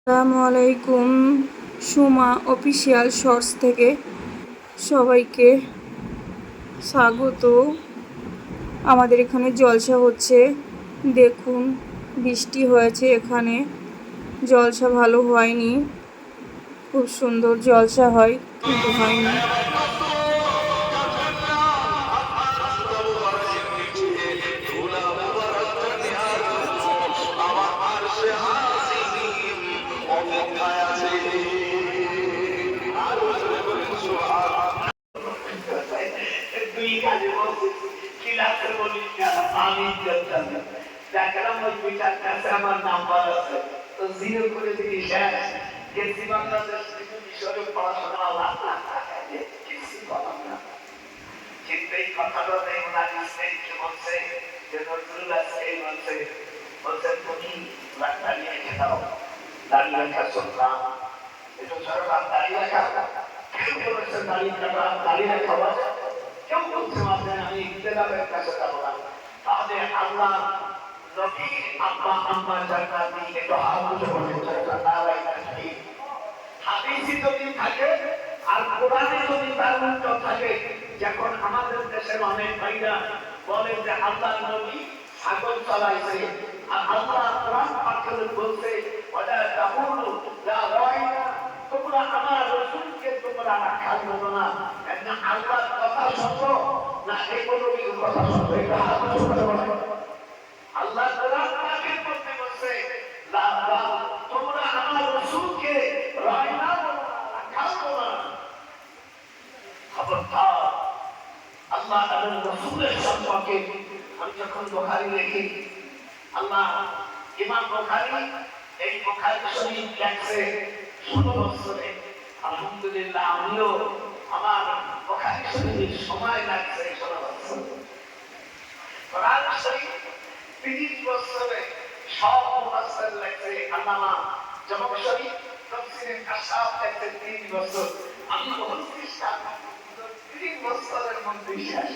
আসসালামু আলাইকুম। Suma official shorts থেকে সবাইকে স্বাগত। আমাদের এখানে জলসা হচ্ছে, দেখুন। বৃষ্টি হয়েছে, এখানে জলসা ভালো হয়নি। খুব সুন্দর জলসা হয়, কিন্তু হয়নি। আমার নাম্বার আছে তো জিরো করে দিবি শেষ গেছি বাংলাদেশ থেকে মিশরে পড়াশোনা কিছু বলার না। কিন্তু এই কথাটা ওনার স্ত্রীকে বলছে যে নজরুল আজকে বলছে তুমি দাঁড়িয়ে রেখে দাও, দাঁড়িয়ে রাখা শুনলাম একটু সরকার দাঁড়িয়ে রাখা, কেউ বলেছে দাঁড়িয়ে রাখা, দাঁড়িয়ে রাখা কেউ বলছে মাঝে আমি ইন্তেজামের কাছে যাবো না। তাহলে আল্লাহ নবী আব্বা আম্মা জান্নাতি একটু হাত উঁচু করে হাদিসে যদি থাকে আর কোরআনে যদি তার উল্টো থাকে, যখন আমাদের দেশের অনেক ভাইরা বলে যে আল্লাহ নবী ছাগল চলাইছে আর আল্লাহ কোরআন পাঠে বলছে ওয়া তাকুলু লা রাইনা, তোমরা আমার রাসূলকে তোমরা রাখাল বলো না। আল্লাহর কথা শোনো না এই নবীর কথা শোনো, এটা হাত উঁচু করে বলে। আল্লাহ কোরআন পাকে বলতে বলছে লা লা তোমরা আমার রাসূলকে রাইনা বলো না, রাখাল বলো না। খবরদার আল্লাহ এবং রাসূলের সম্পর্কে আমি যখন বুখারী লিখি, আল্লাহ ইমাম বুখারী এই বুখারী শরীফ লেখছে 16 বছরে। আলহামদুলিল্লাহ আমিও আমার বুখারী শরীফের সময় লাগছে 16 বছর। কোরআন শরীফ 30 বছরে সব মুফাসসির লেখছে। আল্লামা জামাখশরী তাফসীরে কাশাফ লেখছে 3 বছর। আমি 29 সাল 3 বছরের মধ্যে শেষ।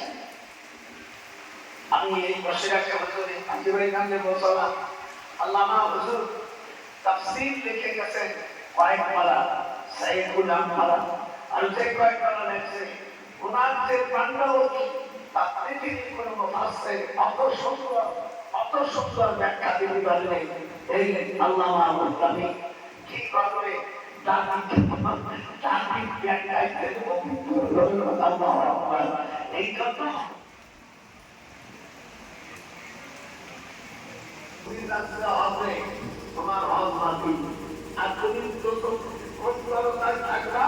আমি এই বছরকে হুজুরে আজীবন নামে বললাম আল্লামা হুজুর তাফসীর লিখে গেছেন কয়েক পারা, সাইয়্যিদ গুলাম পারা আর যে কয়েক পারা লেখছে। ওনার যে পাণ্ডবী তা পৃথিবীর কোন মুফাসসির অত সুন্দর ব্যাখ্যা দিতে পারলে এই আল্লামা মুস্তাফি কি করবে তার ব্যাখ্যায় আল্লাহু আকবার। এই কথা হবে তোমার হজ বাতিল আর তুমি যত অন্তরতায় থাকবা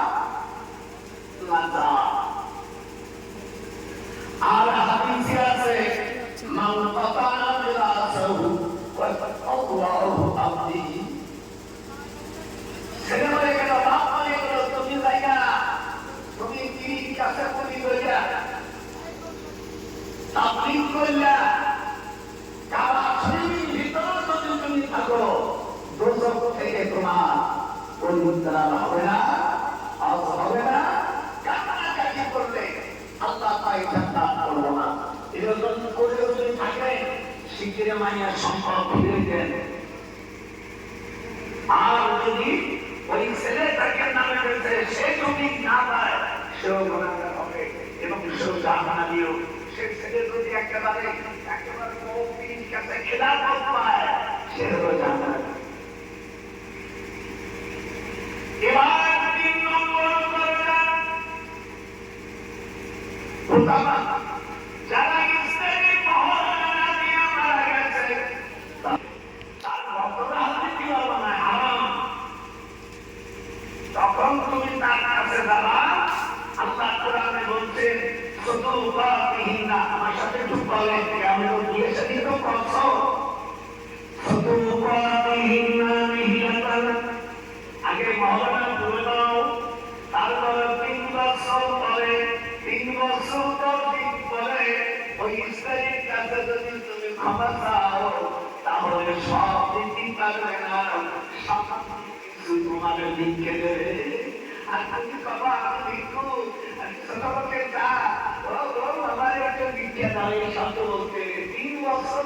লাজা। আর হাদিসে আছে মান কাতানা বিরাসাহু ওয়া আল্লাহু আবদি, ছেলে বলে কেন বাপ বলে কেন তুমি জায়গা তুমি কি কাছে পুরি কইরা তাবলীগ কইরা কাবা শরীফের ভিতরে যদি তুমি থাকো দোজখ থেকে তোমার পরিত্রাণ হবে না, আজ হবে না। কাটাকাটি করলে আল্লাহ তাই জান্নাত করবে না। এরকম করে যদি থাকে শিগগিরই মাইয়ার সম্পদ ফিরে দেন। আর যদি ওই ছেলেটাকে নামে রয়েছে সে যদি না পায় সেও গুনাহগার হবে এবং সেও জাহান্নামীও। সে ছেলে যদি একেবারে মুমিন কাছে খিলাফত পায় সেও জাহান্নামী। এবার 3 নম্বর দরজা উতামা যারা ইসলামের মহল্লা দিয়ে মারা গেছে তার রক্তটা হাতে দিও না, হারাম। তখন তুমি তার কাছে যাবা। আল্লাহ কোরআনে বলছেন সুতুবাতিহিনা, আমার সাথে একটু বলেন আমি দিয়ে সেদিন তো কষ্ট সুতুবাতিহিনা মিহিয়াতান। আগে মহল্লা বলে দাও, তারপরে 3 বছর পরে 3 বছর পরে ওই ইসরায়েলের কাছে যদি তুমি ক্ষমা চাও তাহলে সব দিতে পারবে না, সব কিছু তোমার লিখে দেবে। আর তুমি বাবা আমি লিখু ছোটকে যা আমার একটা লিখে দাঁড়িয়ে শব্দ বলতে 3 বছর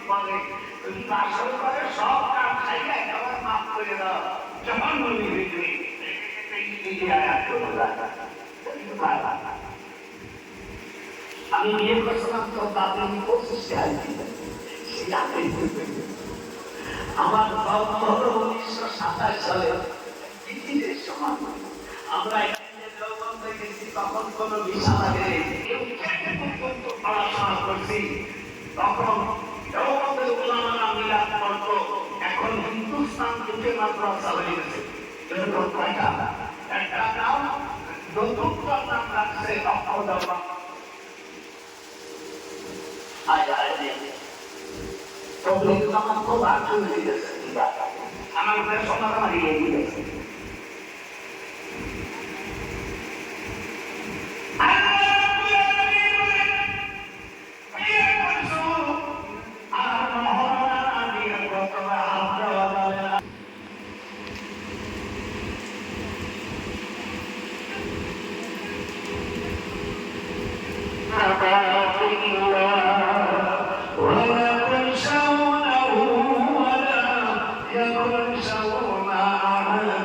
পরে তুমি আসল করে সব কাজ খাইয়া আমার মাফ করে দাও। যখন বলবি আমি বিয়ে করছিলাম তো তাতে আমি 25 আমার বাবা হলো 1927 সালে ব্রিটিশের সময় আমরা এখানে যৌবন গেছি তখন কোনো ভিসা লাগে কেউ পর্যন্ত পড়াশোনা করছি তখন যৌবনের ওলামারা মিলাদ করতো এখন হিন্দুস্তান থেকে মাদ্রাসা হয়ে গেছে এরকম কয়টা একটা নাম নতুন নাম রাখছে অক্ষদবা আমার খুব আগ্রহ হয়ে গেছে আমার সমাজ হারিয়ে গিয়েছে ولا تنسونه ولا ينسون